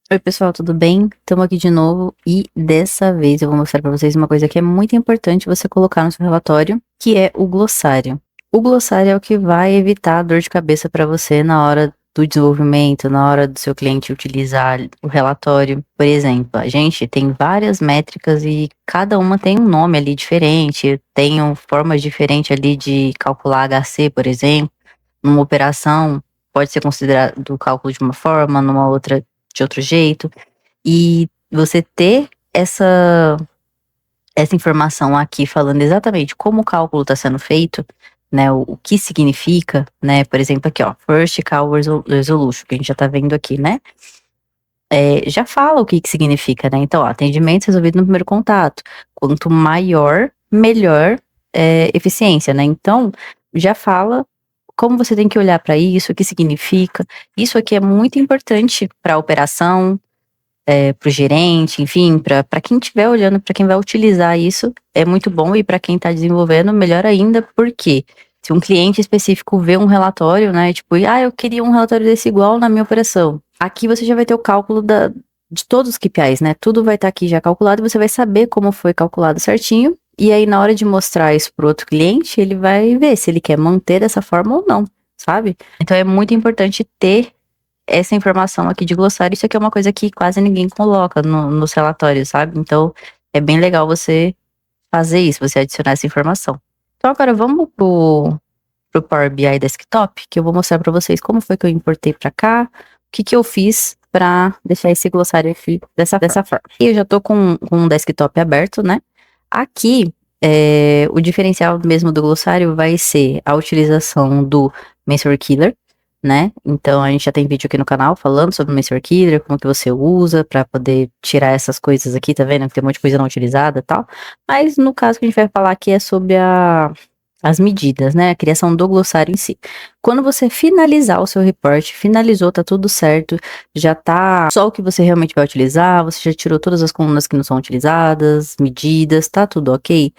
Oi, pessoal, tudo bem? Estamos aqui de novo e dessa vez eu vou mostrar para vocês uma coisa que é muito importante você colocar no seu relatório, que é o glossário. O glossário é o que vai evitar dor de cabeça para você na hora do desenvolvimento, na hora do seu cliente utilizar o relatório. Por exemplo, a gente tem várias métricas e cada uma tem um nome ali diferente, tem formas diferentes ali de calcular HC, por exemplo. Numa operação pode ser considerado o cálculo de uma forma, numa outra de outro jeito. E você ter essa informação aqui falando exatamente como o cálculo está sendo feito, né, o que significa, né, por exemplo aqui, ó, First Call Resolution, que a gente já tá vendo aqui, né, já fala o que significa, né, então, ó, atendimento resolvido no primeiro contato, quanto maior, melhor eficiência, né, então, já fala como você tem que olhar para isso, o que significa, isso aqui é muito importante para a operação, para o gerente, enfim, para quem estiver olhando, para quem vai utilizar isso, é muito bom, e para quem está desenvolvendo, melhor ainda, porque se um cliente específico vê um relatório, né, tipo, eu queria um relatório desse igual na minha operação. Aqui você já vai ter o cálculo de todos os KPIs, né, tudo vai estar aqui já calculado, e você vai saber como foi calculado certinho, e aí na hora de mostrar isso para outro cliente, ele vai ver se ele quer manter dessa forma ou não, sabe? Então é muito importante ter essa informação aqui de glossário. Isso aqui é uma coisa que quase ninguém coloca nos relatórios, sabe? Então, é bem legal você fazer isso, você adicionar essa informação. Então, agora vamos pro Power BI Desktop, que eu vou mostrar para vocês como foi que eu importei para cá, o que eu fiz para deixar esse glossário aqui dessa forma. E eu já tô com o desktop aberto, né? Aqui, o diferencial mesmo do glossário vai ser a utilização do Mentor Killer, né? Então a gente já tem vídeo aqui no canal falando sobre o Mentor Killer, como que você usa para poder tirar essas coisas aqui, tá vendo? Que tem um monte de coisa não utilizada e tal. Mas no caso que a gente vai falar aqui é sobre as medidas, né? A criação do glossário em si. Quando você finalizar o seu report, finalizou, tá tudo certo, já tá só o que você realmente vai utilizar, você já tirou todas as colunas que não são utilizadas, medidas, tá tudo ok?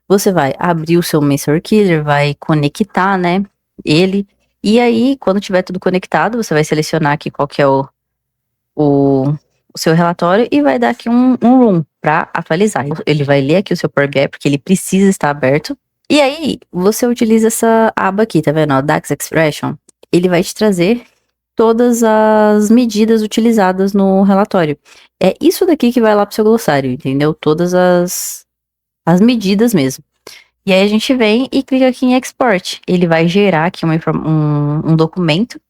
Você vai abrir o seu Mentor Killer, vai conectar, né? Ele. E aí, quando tiver tudo conectado, você vai selecionar aqui qual que é o seu relatório e vai dar aqui um room para atualizar. Ele vai ler aqui o seu Power BI, porque ele precisa estar aberto. E aí, você utiliza essa aba aqui, tá vendo? Ó, DAX Expression. Ele vai te trazer todas as medidas utilizadas no relatório. É isso daqui que vai lá pro seu glossário, entendeu? Todas as medidas mesmo. E aí a gente vem e clica aqui em Export. Ele vai gerar aqui um documento.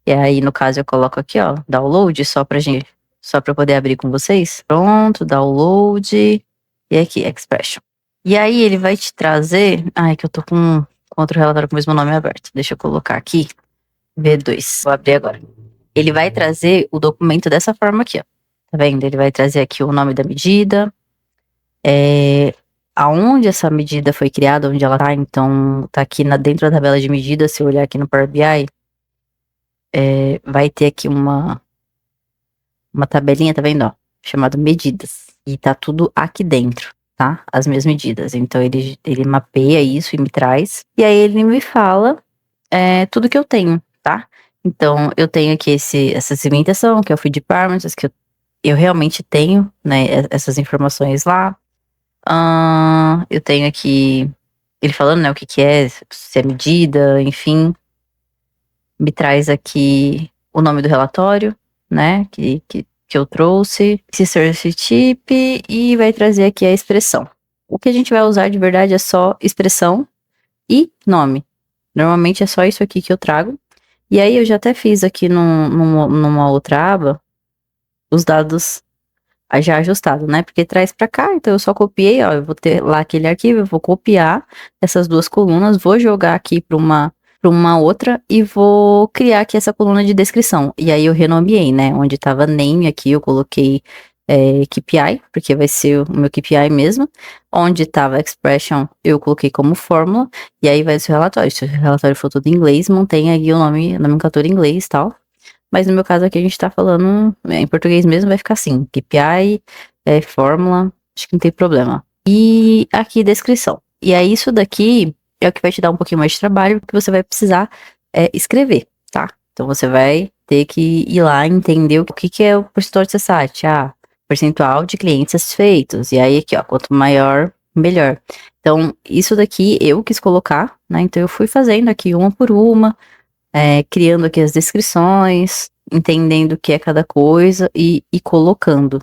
E aí, no caso, eu coloco aqui, ó, download, só pra poder abrir com vocês. Pronto, download. E aqui, expression. E aí, ele vai te trazer. Ai, que eu tô com outro relatório com o mesmo nome aberto. Deixa eu colocar aqui. V2. Vou abrir agora. Ele vai trazer o documento dessa forma aqui, ó. Tá vendo? Ele vai trazer aqui o nome da medida. Aonde essa medida foi criada, onde ela tá. Então, tá aqui dentro da tabela de medidas. Se eu olhar aqui no Power BI, vai ter aqui uma tabelinha, tá vendo, ó, chamada medidas, e tá tudo aqui dentro, tá, as minhas medidas. Então ele mapeia isso e me traz, e aí ele me fala tudo que eu tenho, tá. Então eu tenho aqui essa segmentação, que é o feed parameters, que eu realmente tenho, né, essas informações lá. Eu tenho aqui ele falando, né, o que é, se é medida, enfim. Me traz aqui o nome do relatório, né, que eu trouxe, esse source type, e vai trazer aqui a expressão. O que a gente vai usar de verdade é só expressão e nome. Normalmente é só isso aqui que eu trago. E aí eu já até fiz aqui numa outra aba os dados já ajustados, né? Porque traz pra cá, então eu só copiei, ó, eu vou ter lá aquele arquivo, eu vou copiar essas duas colunas, vou jogar aqui para uma outra e vou criar aqui essa coluna de descrição. E aí eu renomeei, né? Onde tava name aqui, eu coloquei KPI, porque vai ser o meu KPI mesmo. Onde tava expression, eu coloquei como fórmula. E aí vai o seu relatório. Se o relatório for todo em inglês, mantém aí o nome, nomenclatura em inglês e tal. Mas no meu caso aqui a gente tá falando em português mesmo, vai ficar assim, KPI, fórmula, acho que não tem problema. E aqui descrição. E aí isso daqui é o que vai te dar um pouquinho mais de trabalho, porque você vai precisar escrever, tá? Então você vai ter que ir lá entender o que é o percentual de CSAT. Ah, percentual de clientes satisfeitos. E aí aqui, ó, quanto maior, melhor. Então, isso daqui eu quis colocar, né? Então, eu fui fazendo aqui uma por uma, criando aqui as descrições, entendendo o que é cada coisa e colocando,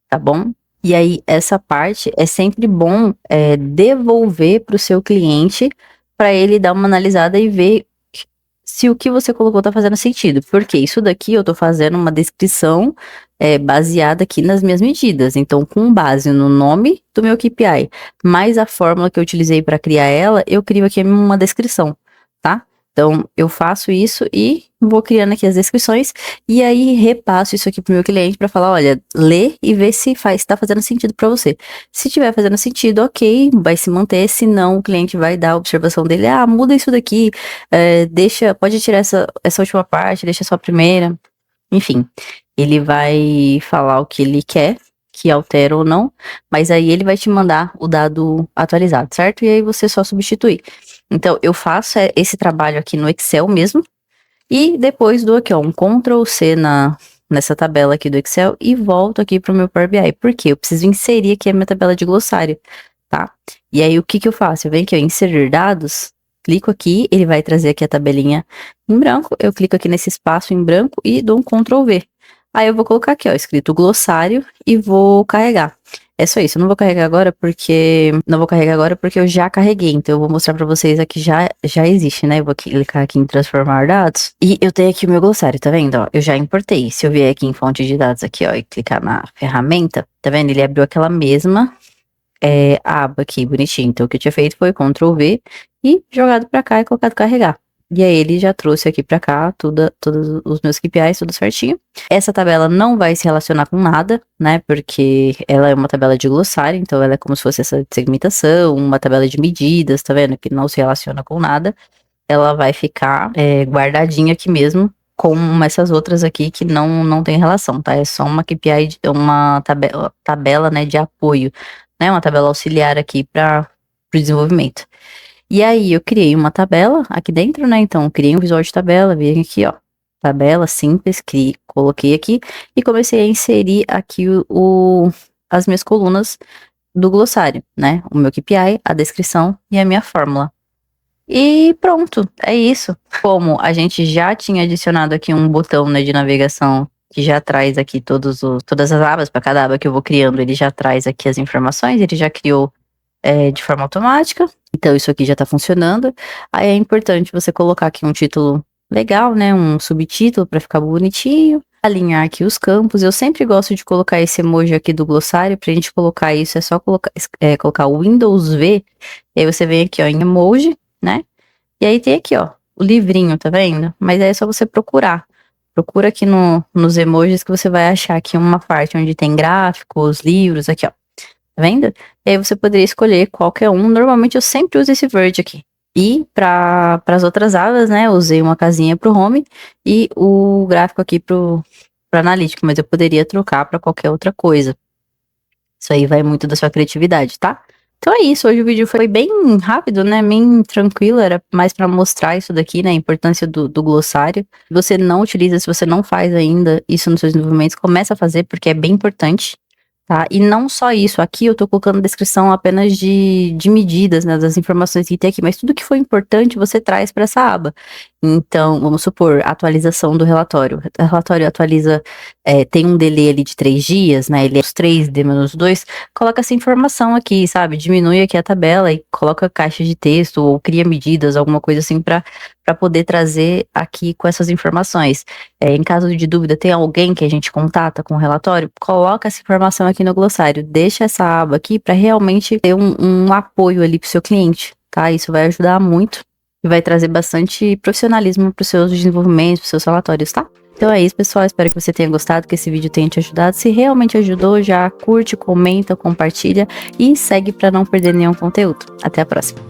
tá bom? E aí, essa parte é sempre bom devolver para o seu cliente para ele dar uma analisada e ver se o que você colocou tá fazendo sentido. Porque isso daqui eu tô fazendo uma descrição baseada aqui nas minhas medidas. Então, com base no nome do meu KPI, mais a fórmula que eu utilizei para criar ela, eu crio aqui uma descrição, tá? Então, eu faço isso e vou criando aqui as descrições e aí repasso isso aqui pro meu cliente para falar, olha, lê e vê se tá fazendo sentido para você. Se tiver fazendo sentido, ok, vai se manter, se não, o cliente vai dar a observação dele, ah, muda isso daqui, pode tirar essa última parte, deixa só a primeira, enfim, ele vai falar o que ele quer, que altera ou não, mas aí ele vai te mandar o dado atualizado, certo? E aí você só substituir. Então, eu faço esse trabalho aqui no Excel mesmo, e depois dou aqui, ó, um Ctrl C nessa tabela aqui do Excel e volto aqui pro meu Power BI. Por quê? Eu preciso inserir aqui a minha tabela de glossário, tá? E aí, o que eu faço? Eu venho aqui, ó, inserir dados, clico aqui, ele vai trazer aqui a tabelinha em branco, eu clico aqui nesse espaço em branco e dou um Ctrl V. Aí eu vou colocar aqui, ó, escrito glossário e vou carregar. É só isso, eu não vou carregar agora porque eu já carreguei, então eu vou mostrar pra vocês aqui, já existe, né? Eu vou clicar aqui em transformar dados e eu tenho aqui o meu glossário, tá vendo? Ó, eu já importei. Se eu vier aqui em fonte de dados aqui, ó, e clicar na ferramenta, tá vendo? Ele abriu aquela mesma aba aqui, bonitinho. Então o que eu tinha feito foi Ctrl V e jogado pra cá e colocado carregar. E aí ele já trouxe aqui pra cá todos os meus KPIs, tudo certinho. Essa tabela não vai se relacionar com nada, né? Porque ela é uma tabela de glossário, então ela é como se fosse essa segmentação, uma tabela de medidas, tá vendo? Que não se relaciona com nada. Ela vai ficar guardadinha aqui mesmo, com essas outras aqui que não tem relação, tá? É só uma KPI, uma tabela, né, de apoio, né? Uma tabela auxiliar aqui para o desenvolvimento. E aí, eu criei uma tabela aqui dentro, né? Então, eu criei um visual de tabela, vim aqui, ó, tabela simples, coloquei aqui e comecei a inserir aqui as minhas colunas do glossário, né? O meu KPI, a descrição e a minha fórmula. E pronto, é isso. Como a gente já tinha adicionado aqui um botão, né, de navegação que já traz aqui todas as abas, para cada aba que eu vou criando, ele já traz aqui as informações, ele já criou de forma automática. Então, isso aqui já tá funcionando. Aí é importante você colocar aqui um título legal, né? Um subtítulo para ficar bonitinho. Alinhar aqui os campos. Eu sempre gosto de colocar esse emoji aqui do glossário. Pra gente colocar isso, é só colocar o Windows V. E aí você vem aqui, ó, em emoji, né? E aí tem aqui, ó, o livrinho, tá vendo? Mas aí é só você procurar. Procura aqui nos emojis que você vai achar aqui uma parte onde tem gráficos, livros, aqui, ó. Tá vendo? E aí você poderia escolher qualquer um. Normalmente eu sempre uso esse verde aqui. E para as outras abas, né, eu usei uma casinha pro home e o gráfico aqui pro analítico, mas eu poderia trocar para qualquer outra coisa. Isso aí vai muito da sua criatividade, tá? Então é isso, hoje o vídeo foi bem rápido, né, bem tranquilo, era mais para mostrar isso daqui, né, a importância do glossário. Se você não utiliza, se você não faz ainda isso nos seus desenvolvimentos, começa a fazer porque é bem importante. Tá? E não só isso, aqui eu tô colocando descrição apenas de medidas, né, das informações que tem aqui, mas tudo que for importante você traz para essa aba. Então, vamos supor, atualização do relatório. O relatório atualiza, tem um delay ali de 3 dias, né, ele é os 3, D menos 2, coloca essa informação aqui, sabe, diminui aqui a tabela e coloca caixa de texto ou cria medidas, alguma coisa assim para poder trazer aqui com essas informações. Em caso de dúvida, tem alguém que a gente contata com o relatório, coloca essa informação aqui no glossário, deixa essa aba aqui para realmente ter um apoio ali para o seu cliente, tá? Isso vai ajudar muito e vai trazer bastante profissionalismo para os seus desenvolvimentos, para os seus relatórios, tá? Então é isso, pessoal. Espero que você tenha gostado, que esse vídeo tenha te ajudado. Se realmente ajudou, já curte, comenta, compartilha e segue para não perder nenhum conteúdo. Até a próxima.